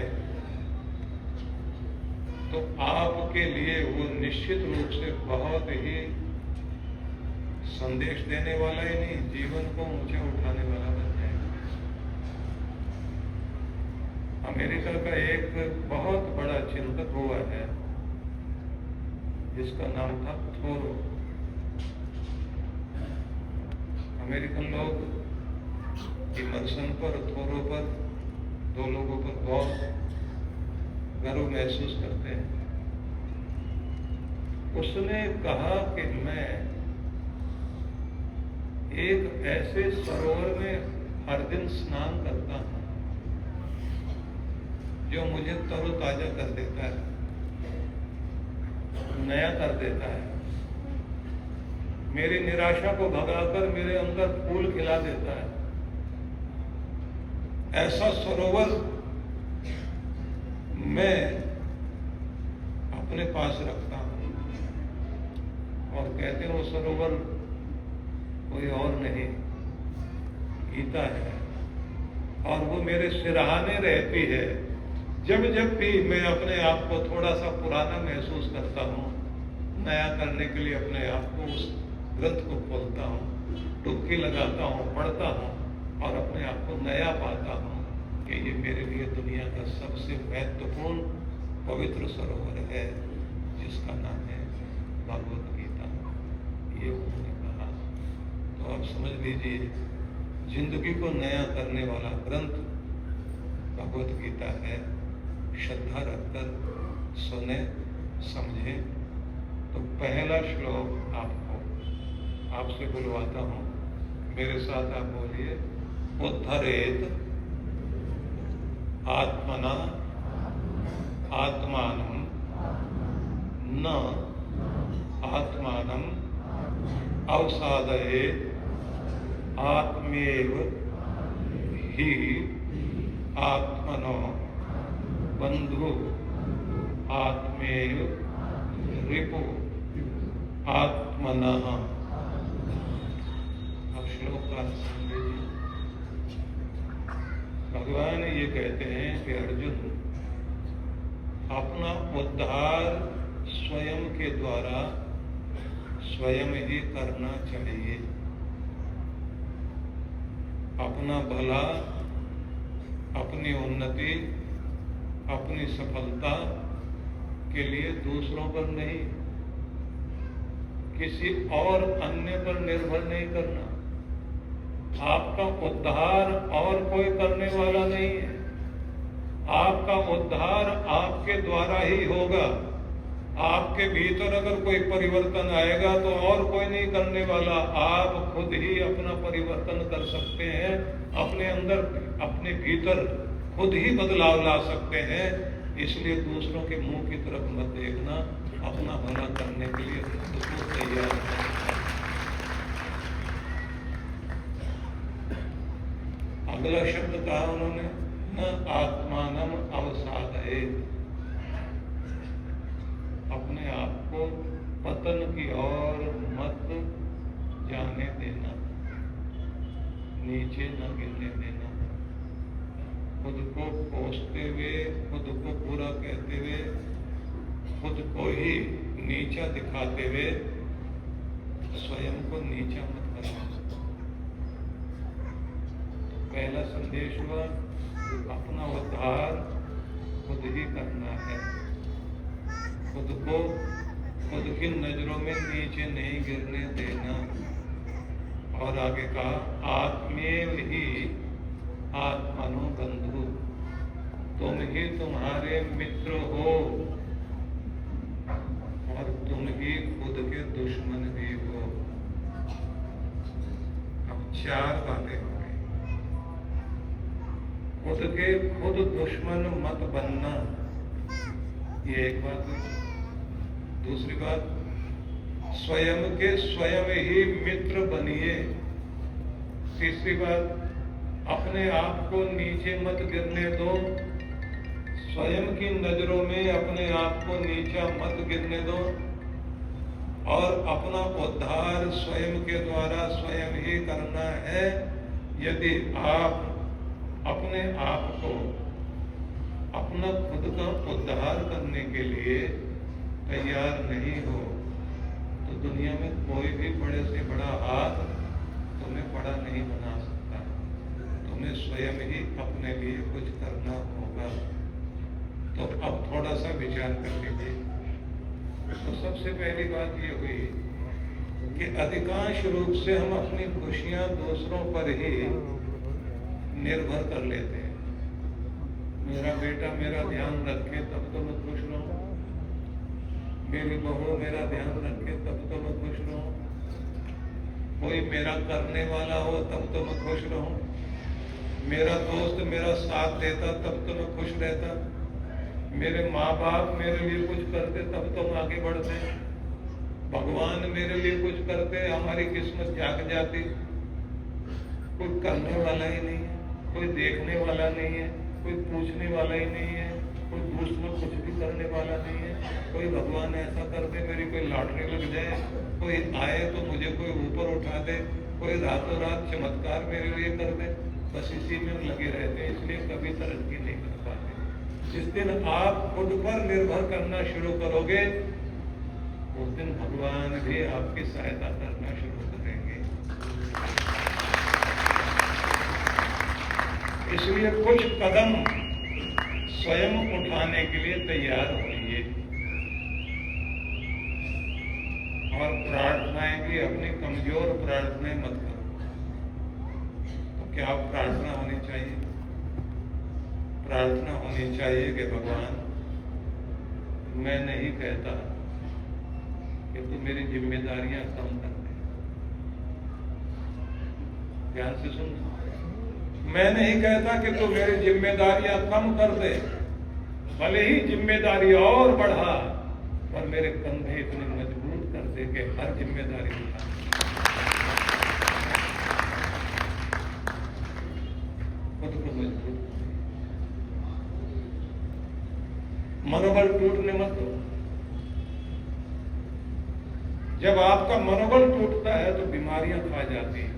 तो आपके लिए वो निश्चित रूप से बहुत ही संदेश देने वाला ही नहीं, जीवन को ऊंचे उठाने वाला बन जाएगा। अमेरिका का एक बहुत बड़ा चिंतक हुआ है जिसका नाम था थोरो। अमेरिकन लोग इमर्सन पर, थोरो पर, 2 लोगों पर बहुत गर्व महसूस करते हैं। उसने कहा कि मैं एक ऐसे सरोवर में हर दिन स्नान करता हूं जो मुझे तरोताजा कर देता है, नया कर देता है, मेरी निराशा को भगाकर मेरे अंदर फूल खिला देता है। ऐसा सरोवर मैं अपने पास रखता हूं, और कहते हैं वो सरोवर कोई और नहीं, गीता है, और वो मेरे सिरहाने रहती है। जब जब भी मैं अपने आप को थोड़ा सा पुराना महसूस करता हूँ, नया करने के लिए अपने आप को उस ग्रंथ को खोलता हूँ, डुबकी लगाता हूँ, पढ़ता हूँ और अपने आप को नया पाता हूँ कि ये मेरे लिए दुनिया का सबसे महत्वपूर्ण पवित्र सरोवर है जिसका नाम है भगवत गीता। ये उन्होंने कहा। तो आप समझ लीजिए, जिंदगी को नया करने वाला ग्रंथ भगवत गीता है। श्रद्धा रखकर सुने, समझे। तो पहला श्लोक आपसे बुलवाता हूं, मेरे साथ आप बोलिए। उद्धरेत आत्मना आत्मानं न आत्मानं अवसादयेत आत्मेव ही आत्मनो बंधु आत्मेव रिपु आत्मनः। अब श्लोक का अर्थ समझिए। भगवान ये कहते हैं कि अर्जुन, अपना उद्धार स्वयं के द्वारा स्वयं ही करना चाहिए। अपना भला, अपनी उन्नति, अपनी सफलता के लिए दूसरों पर नहीं, किसी और अन्य पर निर्भर नहीं करना। आपका उद्धार और कोई करने वाला नहीं है। आपका उद्धार आपके द्वारा ही होगा। आपके भीतर अगर कोई परिवर्तन आएगा तो और कोई नहीं करने वाला, आप खुद ही अपना परिवर्तन कर सकते हैं। अपने अंदर, अपने भीतर खुद ही बदलाव ला सकते हैं। इसलिए दूसरों के मुंह की तरफ मत देखना, अपना भला करने के लिए खुद को तैयार रहना। अगला शब्द कहा उन्होंने, न आत्मानम अवसादयेत्, अपने आप को पतन की ओर मत जाने देना, नीचे न गिरने देना। खुद को कोसते हुए, खुद को बुरा कहते हुए, खुद को ही नीचा दिखाते हुए स्वयं को नीचा मत करना। पहला संदेश हुआ, अपना उद्धार खुद ही करना है। खुद को खुद की नजरों में नीचे नहीं गिरने देना। और आगे कहा, आत्मेव ही आत्मनो बंधु, तुम ही तुम्हारे मित्र हो और तुम ही खुद के दुश्मन भी हो। अब 4 बातें हो गई। खुद के खुद दुश्मन मत बनना, ये एक बात है। दूसरी बात, स्वयं के स्वयं ही मित्र बनिए। तीसरी बात, अपने आप को नीचे मत गिरने दो। स्वयं की नजरों में अपने आप को नीचा मत गिरने दो। और अपना उद्धार स्वयं के द्वारा स्वयं ही करना है। यदि आप अपने आप को, अपना खुद का उद्धार करने के लिए तैयार नहीं हो तो दुनिया में कोई भी बड़े से बड़ा हाथ तुम्हें बड़ा नहीं बना सकता। तुम्हें स्वयं ही अपने लिए कुछ करना होगा। तो अब थोड़ा सा विचार कर लीजिए। तो सबसे पहली बात ये हुई कि अधिकांश रूप से हम अपनी खुशियां दूसरों पर ही निर्भर कर लेते हैं। मेरा बेटा मेरा ध्यान रखे तब तो मैं खुश रहूं, मेरी बहू मेरा ध्यान रखे तब तो मैं खुश रहूं, कोई मेरा करने वाला हो तब तो मैं खुश रहूं, मेरा दोस्त मेरा साथ देता तब तो मैं खुश रहता, मेरे माँ बाप मेरे लिए कुछ करते तब तो हम आगे बढ़ते, भगवान मेरे लिए कुछ करते हमारी किस्मत जाग जाती। कोई करने वाला ही नहीं है, कोई देखने वाला नहीं है, कोई पूछने वाला ही नहीं है, कोई दूसरा कुछ भी करने वाला नहीं है। कोई भगवान ऐसा कर दे मेरी कोई लॉटरी लग जाए, कोई आए तो मुझे कोई ऊपर उठा दे, कोई रातों रात चमत्कार मेरे लिए कर दे, बस इसी में लगे रहते हैं। इसलिए कभी तरक्की नहीं कर पाते। जिस दिन आप खुद पर निर्भर करना शुरू करोगे उस दिन भगवान भी आपकी सहायता करना शुरू करेंगे। इसलिए कुछ कदम स्वयं उठाने के लिए तैयार होइए और प्रार्थनाएं भी अपनी कमजोर प्रार्थनाएं मत करो। तो क्या प्रार्थना होनी चाहिए? प्रार्थना होनी चाहिए कि भगवान, मैं नहीं कहता कि तू मेरी जिम्मेदारियां कम कर दे। ध्यान से सुन, मैं नहीं कहता कि तू मेरी जिम्मेदारियां कम कर दे, भले ही जिम्मेदारी और बढ़ा, पर मेरे कंधे इतने मजबूत कर दे कि हर जिम्मेदारी उठा। खुद को मजबूत, मनोबल टूटने मत दो। जब आपका मनोबल टूटता है तो बीमारियां खा जाती हैं।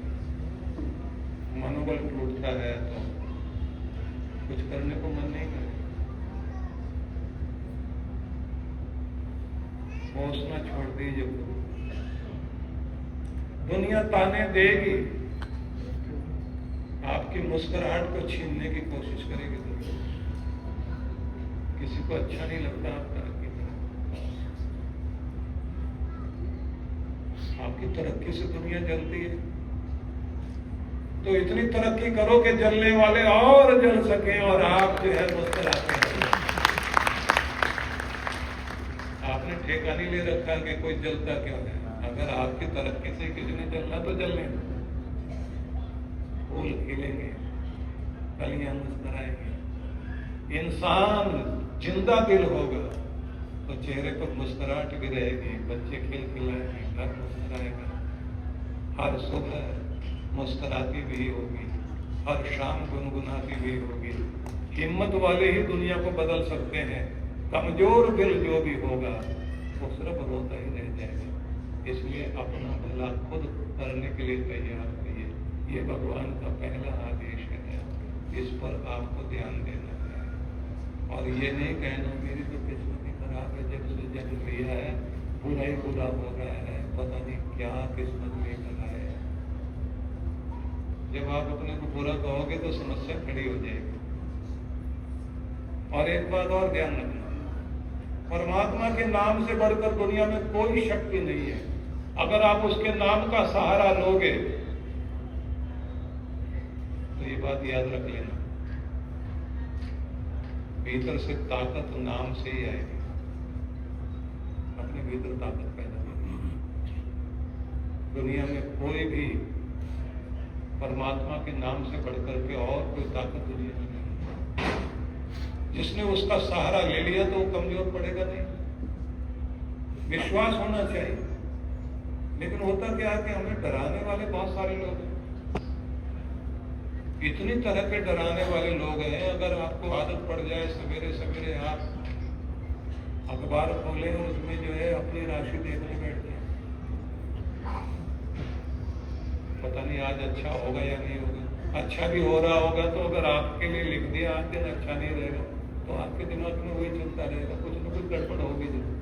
मनोबल टूटता है तो कुछ करने को मन नहीं करता। हौसला छोड़ दीजिए। दुनिया ताने देगी, आपकी मुस्कुराहट को छीनने की कोशिश करेगी दुनिया। किसी को अच्छा नहीं लगता आप तरक्की करें। आपकी तरक्की से दुनिया जलती है, तो इतनी तरक्की करो कि जलने वाले और जल सके और आप जो है मुस्कुराते हैं। आपने ठेका नहीं ले रखा कि कोई जलता क्यों है। अगर आपकी तरक्की से किसी ने जलना तो जलने दो। फूल खिलेंगे, कलियां मुस्कुराएंगे। इंसान जिंदा दिल होगा तो चेहरे पर मुस्कुराहट भी रहेगी, बच्चे खिलखिलाएंगे, घर मुस्कुराएगा। हर सुबह मुस्कुराती भी होगी, हर शाम गुनगुनाती भी होगी। हिम्मत वाले ही दुनिया को बदल सकते हैं। कमजोर दिल जो भी होगा वो सिर्फ रोता ही रह जाएगा। इसलिए अपना भला खुद करने के लिए तैयार रहिए। ये भगवान का पहला आदेश है, इस पर आपको ध्यान देना है। और ये नहीं कहना मेरी तो किस्मत ही खराब है, जब से जन्म लिया है बुरा ही बुरा हो रहा है, पता नहीं क्या किस्मत लेकर आए। जब आप अपने को बुरा कहोगे तो समस्या खड़ी हो जाएगी। और एक बात और ध्यान रखना, परमात्मा के नाम से बढ़कर दुनिया में कोई शक्ति नहीं है। अगर आप उसके नाम का सहारा लोगे तो ये बात याद रख लेना, भीतर से ताकत नाम से ही आएगी। अपने भीतर ताकत पैदा होगी। दुनिया में कोई भी परमात्मा के नाम से बढ़कर के और कोई ताकत दुनिया में नहीं। जिसने उसका सहारा ले लिया तो वो कमजोर पड़ेगा नहीं। विश्वास होना चाहिए। लेकिन होता क्या है कि हमें डराने वाले बहुत सारे लोग हैं। इतनी तरह के डराने वाले लोग हैं, अगर आपको आदत पड़ जाए सवेरे सवेरे आप अखबार खोलें, उसमें जो है अपनी राशि देखने बैठते हैं, पता नहीं आज अच्छा होगा या नहीं होगा। अच्छा भी हो रहा होगा तो अगर आपके लिए लिख दिया आज दिन अच्छा नहीं रहेगा तो आपके दिमाग में वही चलता रहेगा, कुछ न कुछ गड़बड़ होगी जरूर।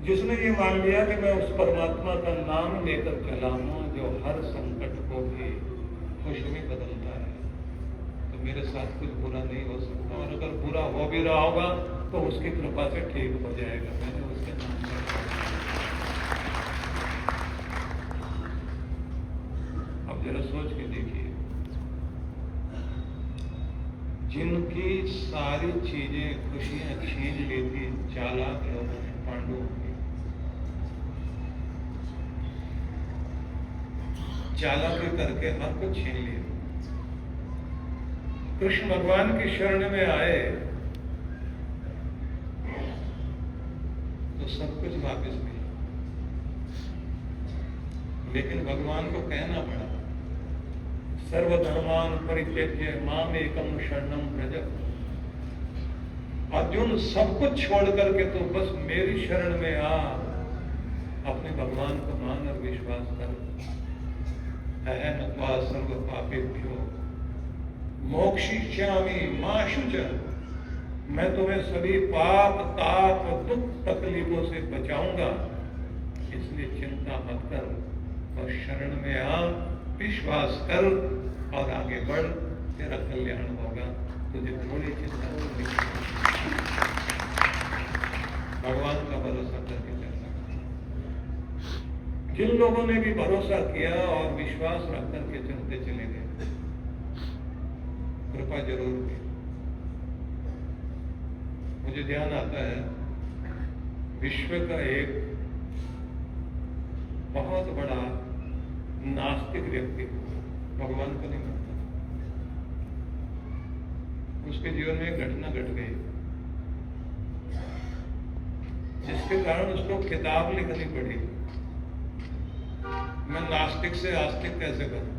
जिसने ये मान लिया कि मैं उस परमात्मा का नाम लेकर चला हूं जो हर संकट को भी खुशी में बदलता है, तो मेरे साथ कुछ बुरा नहीं हो सकता। और अगर बुरा हो भी रहा होगा तो उसकी कृपा से ठीक हो जाएगा। मैंने उसके नाम पर अब जरा सोच के देखिए, जिनकी सारी चीजें खुशियां छीन लेती चालाक लोगों ने, पांडवों की, चालाकी करके हर कुछ छीन लिया। कृष्ण भगवान की शरण में आए तो सब कुछ वापस मिला, लेकिन भगवान को कहना पड़ा सर्वधर्मान परित्यज्य माम एकम शरणम व्रज। अर्जुन सब कुछ छोड़ करके तो बस मेरी शरण में आ, अपने भगवान को मान और विश्वास कर। अहम त्वा सर्व पापेभ्यो मोक्षयिष्यामि मा शुच। मैं तुम्हें सभी पाप ताप दुख तकलीफों से बचाऊंगा, इसलिए चिंता मत कर और शरण में आ, विश्वास कर और आगे बढ़, तेरा कल्याण होगा। तुझे थोड़ी चिंता करनी है, भगवान का भरोसा करके चलना। जिन लोगों ने भी भरोसा किया और विश्वास रख करके चलते चले गए, कृपा जरूर हुई। मुझे ध्यान आता है विश्व का एक बहुत बड़ा नास्तिक व्यक्ति भगवान को नहीं मानता, उसके जीवन में एक घटना घट गई जिसके कारण उसको किताब लिखनी पड़ी, मैं नास्तिक से आस्तिक कैसे करूं।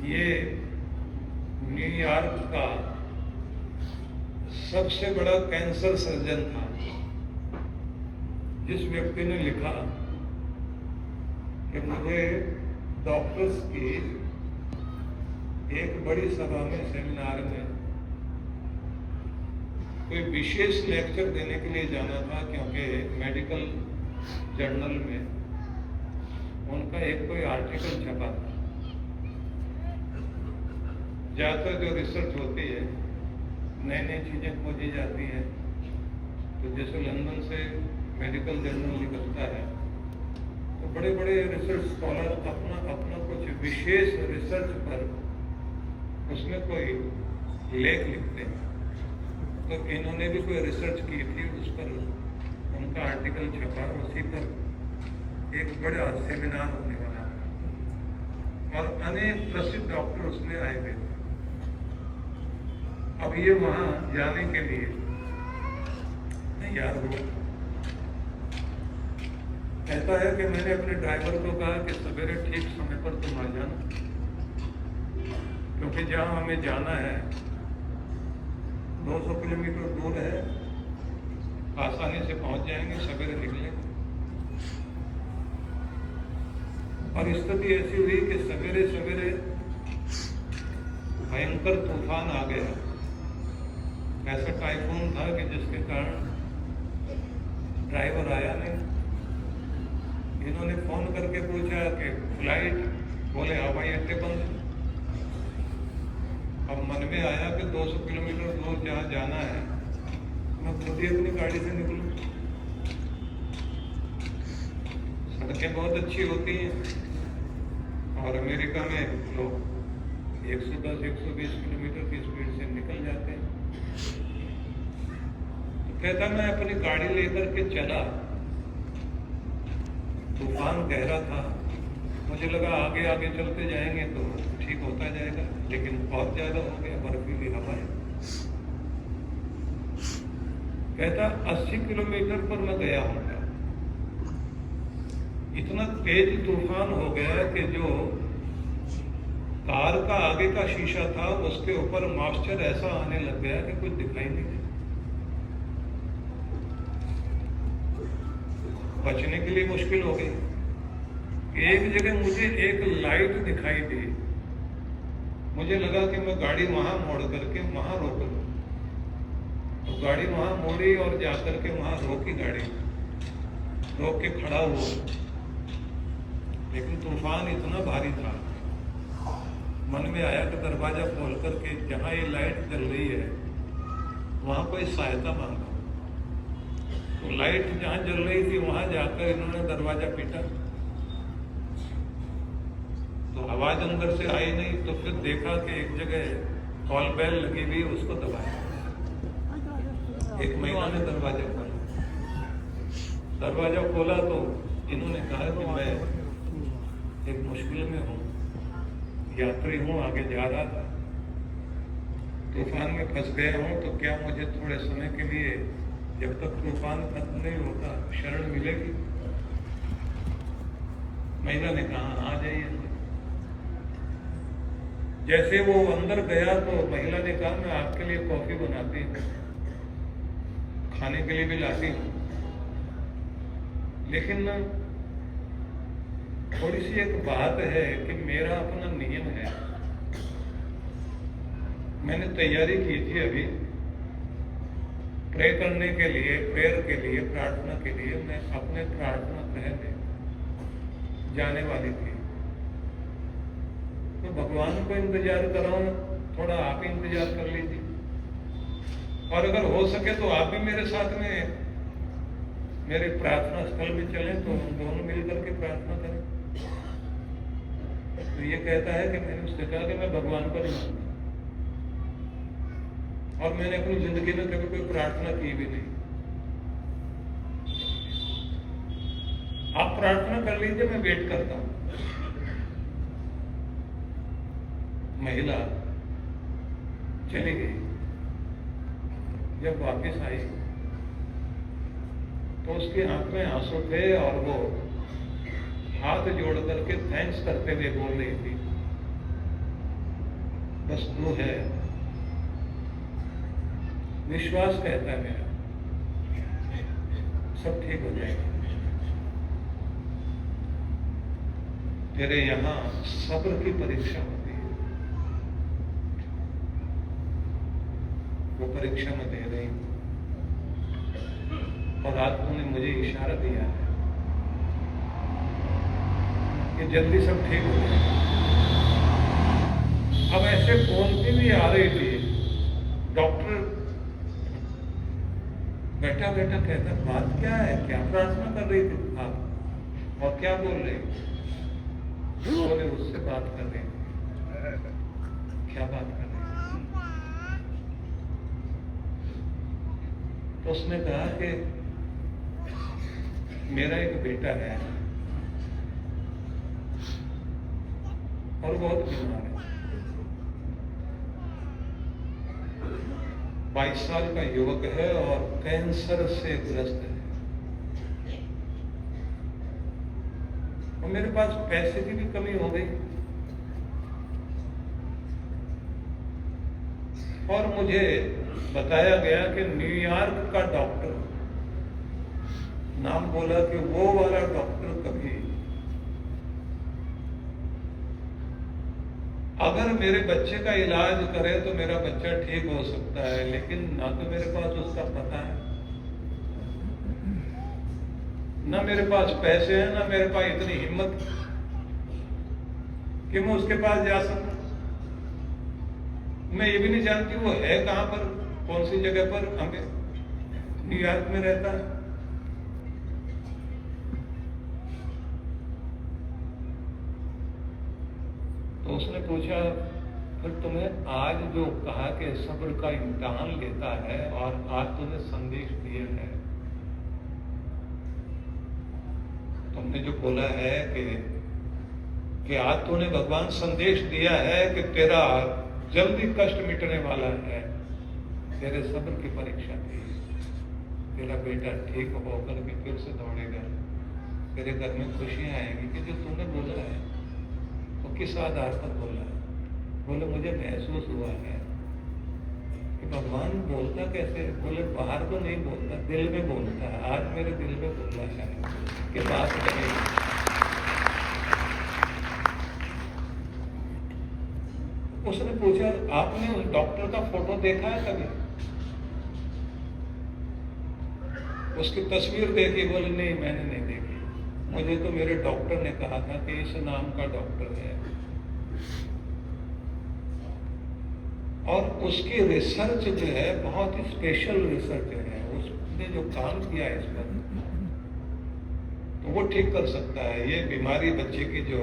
ये न्यूयॉर्क का सबसे बड़ा कैंसर सर्जन था, जिस व्यक्ति ने लिखा कि मुझे डॉक्टर्स की एक बड़ी सभा में, सेमिनार में कोई विशेष लेक्चर देने के लिए जाना था, क्योंकि मेडिकल जर्नल में उनका एक कोई आर्टिकल छपा था। ज़्यादातर जो रिसर्च होती है, नई नई चीज़ें खोजी जाती हैं, तो जैसे लंदन से मेडिकल जर्नल निकलता है, तो बड़े बड़े रिसर्च स्कॉलर अपना अपना कुछ विशेष रिसर्च पर उसमें कोई लेख लिखते हैं। तो इन्होंने भी कोई रिसर्च की थी, उस पर उनका आर्टिकल छपा, उसी पर एक बड़ा सेमिनार होने वाला था और अनेक प्रसिद्ध डॉक्टर उसमें आए हुए थे। अब ये वहाँ जाने के लिए तैयार हुआ। कहता है कि मैंने अपने ड्राइवर को कहा कि सवेरे ठीक समय पर तुम आ जाना, क्योंकि जहाँ हमें जाना है 200 किलोमीटर दूर है, आसानी से पहुंच जाएंगे, सवेरे निकलेंगे। और स्थिति ऐसी हुई कि सवेरे सवेरे भयंकर तूफान आ गया। ऐसा टाइफून था कि जिसके कारण ड्राइवर आया नहीं। इन्होंने फोन करके पूछा कि फ्लाइट, बोले हवाई अड्डे बंद। अब मन में आया कि 200 किलोमीटर दूर जहाँ जाना है, मैं खुद ही अपनी गाड़ी से निकलूं। सड़कें बहुत अच्छी होती हैं और अमेरिका में लोग 110-120 किलोमीटर की स्पीड से निकल जाते हैं। तो कहता मैं अपनी गाड़ी लेकर के चला। तूफान गहरा था, मुझे लगा आगे आगे चलते जाएंगे तो ठीक होता जाएगा, लेकिन बहुत ज्यादा हो गया, बर्फीली हवाएं। कहता 80 किलोमीटर पर मैं गया होगा। इतना तेज तूफान हो गया कि जो कार का आगे का शीशा था उसके ऊपर मॉइस्चर ऐसा आने लग गया कि कुछ दिखाई नहीं दिया। बचने के लिए मुश्किल हो गई। एक जगह मुझे एक लाइट दिखाई दी, मुझे लगा कि मैं गाड़ी वहां मोड़ करके वहां रोक लूं। तो गाड़ी वहां मोड़ी और जाकर के वहां रोकी, गाड़ी रोक के खड़ा हुआ। लेकिन तूफान इतना भारी था, मन में आया कि दरवाजा खोल करके जहां ये लाइट जल रही है वहां कोई सहायता मांगा। तो लाइट जहां जल रही थी वहां जाकर इन्होंने दरवाजा पीटा, तो आवाज अंदर से आई नहीं। तो फिर देखा कि एक जगह कॉल बेल लगी हुई, उसको दबाया। एक महिला ने दरवाजा खोला। दरवाजा खोला तो इन्होंने कहा कि मैं एक मुश्किल में हूँ, यात्री हूँ, आगे जा रहा था, तूफान में फंस गया हूँ, तो क्या मुझे थोड़े समय के लिए, जब तक तूफान खत्म नहीं होता, शरण मिलेगी? महिला ने कहा आ जाइए। जैसे वो अंदर गया तो महिला ने कहा मैं आपके लिए कॉफी बनाती हूँ, खाने के लिए भी लाती हूँ, लेकिन थोड़ी सी एक बात है कि मेरा अपना नियम है। मैंने तैयारी की थी अभी प्रे करने के लिए, प्रेयर के लिए, प्रार्थना के लिए। मैं अपने प्रार्थना गृह में जाने वाली थी, तो भगवान को इंतजार कर रहा हूं, थोड़ा आप ही इंतजार कर लीजिए, और अगर हो सके तो आप भी मेरे साथ में मेरे प्रार्थना स्थल में चलें, तो हम दोनों मिलकर के प्रार्थना करें। तो ये कहता है कि मैंने उससे कहा कि मैं भगवान को नहीं मानता, और मैंने अपनी जिंदगी में कभी कोई प्रार्थना की भी नहीं। आप प्रार्थना कर लीजिए, मैं वेट करता हूं। महिला चली गई। जब वापस आई तो उसकी आंख में आंसू थे और वो हाथ जोड़ करके थैंक्स करते हुए बोल रही थी, बस तू है, विश्वास कहता है मेरा, सब ठीक हो जाएगा। तेरे यहां सब्र की परीक्षा होती है। परीक्षा में दे रही हूं, और आज तूने मुझे इशारा दिया है कि जल्दी सब ठीक हो जाए। अब ऐसे फोन पे भी आ रही थी, डॉक्टर बैठा बैठा कहता बात क्या है, क्या प्रार्थना कर रही थी आप और क्या बोल रहे बोले उससे बात कर रही थी, क्या बात कर रही थी? तो उसने कहा कि मेरा एक बेटा है और बहुत बीमार है, 22 साल का युवक है और कैंसर से ग्रस्त है, और मेरे पास पैसे की भी कमी हो गई, और मुझे बताया गया कि न्यूयॉर्क का डॉक्टर, नाम बोला कि वो वाला डॉक्टर कभी अगर मेरे बच्चे का इलाज करे तो मेरा बच्चा ठीक हो सकता है, लेकिन ना तो मेरे पास उसका पता है, ना मेरे पास पैसे हैं, ना मेरे पास इतनी हिम्मत कि मैं उसके पास जा सकूं। मैं ये भी नहीं जानती वो है कहां पर, कौन सी जगह पर, न्यूयॉर्क में रहता है। तो उसने पूछा फिर तुम्हें आज जो कहा कि सब्र का इम्तिहान लेता है और आज तुम्हें संदेश दिया है, तुमने जो बोला है कि आज तूने भगवान संदेश दिया है कि तेरा जल्दी कष्ट मिटने वाला है, तेरे सब्र की परीक्षा थी, तेरा बेटा ठीक होकर के फिर से दौड़ेगा, तेरे घर में खुशियां आएंगी कि जो तूने बोला है। तो किस आधार पर बोला है? बोले मुझे महसूस हुआ है कि भगवान बोलता कैसे, बोले बाहर तो नहीं बोलता, दिल में बोलता है। आज मेरे दिल में बोला है कि बात करें। उसने पूछा आपने उस डॉक्टर का फोटो देखा है कभी? उसकी तस्वीर देखी? बोले नहीं मैंने नहीं देखी, मुझे तो मेरे डॉक्टर ने कहा था कि इस नाम का डॉक्टर है, और उसकी रिसर्च जो है बहुत ही स्पेशल रिसर्च है, उसने जो काम किया है इस पर तो वो ठीक कर सकता है। ये बीमारी बच्चे की जो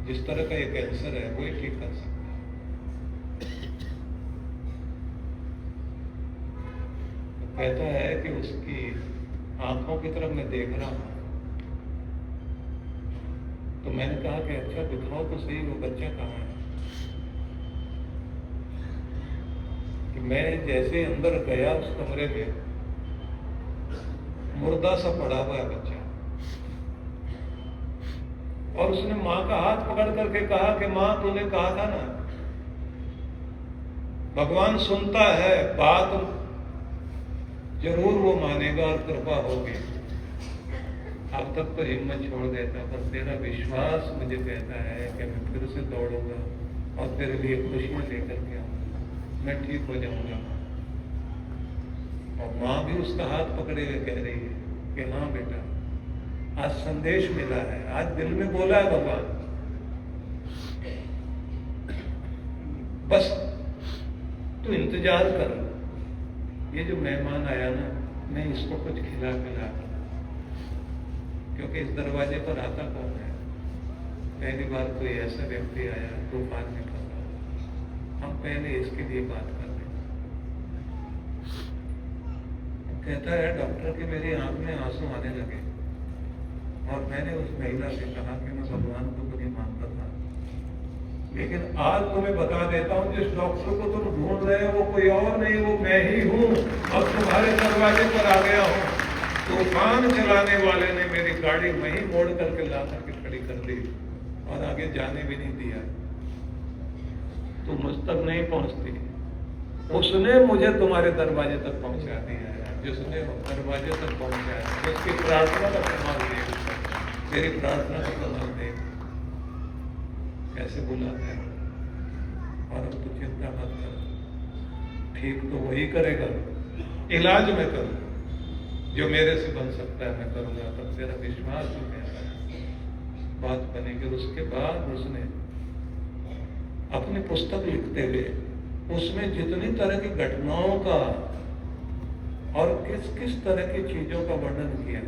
जिस तरह का ये कैंसर है वो ही ठीक कर सकता है। तो कहता है कि उसकी आंखों की तरफ मैं देख रहा हूं, तो मैंने कहा कि अच्छा दिखाओ तो सही वो बच्चा कहाँ है। कि मैं जैसे अंदर गया उस कमरे में, मुर्दा सा पड़ा हुआ है बच्चा, और उसने माँ का हाथ पकड़ करके कहा कि माँ तूने कहा था ना भगवान सुनता है, बात जरूर वो मानेगा और कृपा होगी। अब तक तो हिम्मत छोड़ देता, पर तेरा विश्वास मुझे कहता है कि मैं फिर से दौड़ूंगा और तेरे लिए खुशियां लेकर के आऊंगा, मैं ठीक हो जाऊंगा। और माँ भी उसका हाथ पकड़े हुए कह रही है कि हाँ बेटा आज संदेश मिला है, आज दिल में बोला है भगवान, बस तू इंतजार कर। ये जो मेहमान आया ना, मैं इसको कुछ खिला पिला, क्योंकि इस दरवाजे पर आता कौन है? पहली बार कोई ऐसा व्यक्ति आया तूफान में फंसा, हम पहले इसके लिए बात कर रहे। कहता है डॉक्टर कि मेरी आंख में आंसू आने लगे, और मैंने उस महिला से कहा कि मैं भगवान को नहीं मानता था, लेकिन आज तुम्हें बता देता हूं जिस डॉक्टर को तुम ढूंढ रहे हो वो कोई और नहीं, वो मैं ही हूं। अब तुम्हारे दरवाजे पर आ गया हूं। तूफान चलाने वाले ने मेरी गाड़ी वहीं मोड़ करके ला करके खड़ी कर दी और आगे जाने भी नहीं दिया। तुम मुझ तक नहीं पहुंचती, उसने मुझे तुम्हारे दरवाजे तक पहुंचा दिया है। जिसने दरवाजे तक पहुंचाया, जिसकी प्रार्थना का कमाल देख, मेरी प्रार्थना का कमाल देख कैसे बुलाता है। और अब तो चिंता मत कर, ठीक तो वही करेगा, इलाज मैं करूँ, जो मेरे से बन सकता है मैं करूँगा, तब तेरा विश्वास हो गया, बात बनेगी। उसके बाद उसने अपनी पुस्तक लिखते हुए उसमें जितनी तरह की घटनाओं का और किस किस तरह की चीजों का वर्णन किया,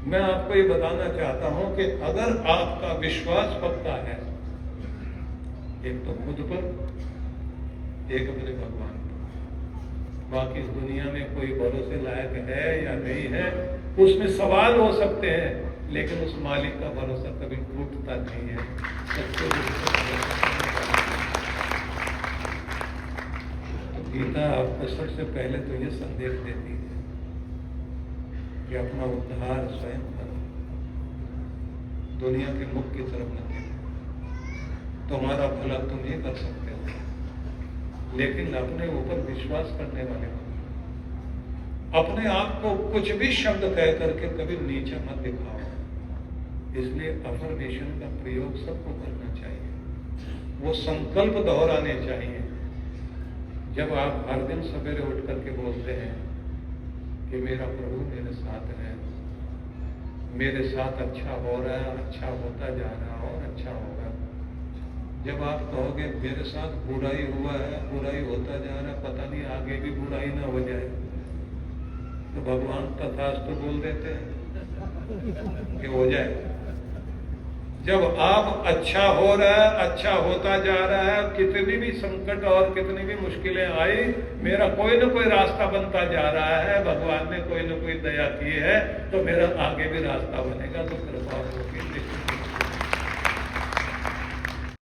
मैं आपको ये बताना चाहता हूं कि अगर आपका विश्वास पक्का है, एक तो खुद पर, एक अपने भगवान पर, बाकी इस दुनिया में कोई भरोसे लायक है या नहीं है उसमें सवाल हो सकते हैं, लेकिन उस मालिक का भरोसा कभी टूटता नहीं है। तो गीता आपको सबसे पहले तो ये संदेश देती है कि अपना उद्धार स्वयं करो, दुनिया के मुख की तरफ न देखो। तुम्हारा भला तुम ही कर सकते हो, लेकिन अपने ऊपर विश्वास करने वाले हो। अपने आप को कुछ भी शब्द कह करके कभी नीचा मत दिखाओ। इसलिए अफर्मेशन का प्रयोग सबको करना चाहिए, वो संकल्प दोहराने चाहिए। जब आप हर दिन सवेरे उठ करके बोलते हैं कि मेरा प्रभु मेरे साथ है, मेरे साथ अच्छा हो रहा है, अच्छा होता जा रहा है और अच्छा होगा। जब आप कहोगे मेरे साथ बुराई हुआ है, बुराई होता जा रहा है, पता नहीं आगे भी बुराई ना हो जाए, तो भगवान तथास्तु बोल देते हैं कि हो जाए। जब आप अच्छा हो रहा है, अच्छा होता जा रहा है, कितनी भी संकट और कितनी भी मुश्किलें आई, मेरा कोई ना कोई रास्ता बनता जा रहा है, भगवान ने कोई ना कोई दया की है, तो मेरा आगे भी रास्ता बनेगा, तो कृपा होगी।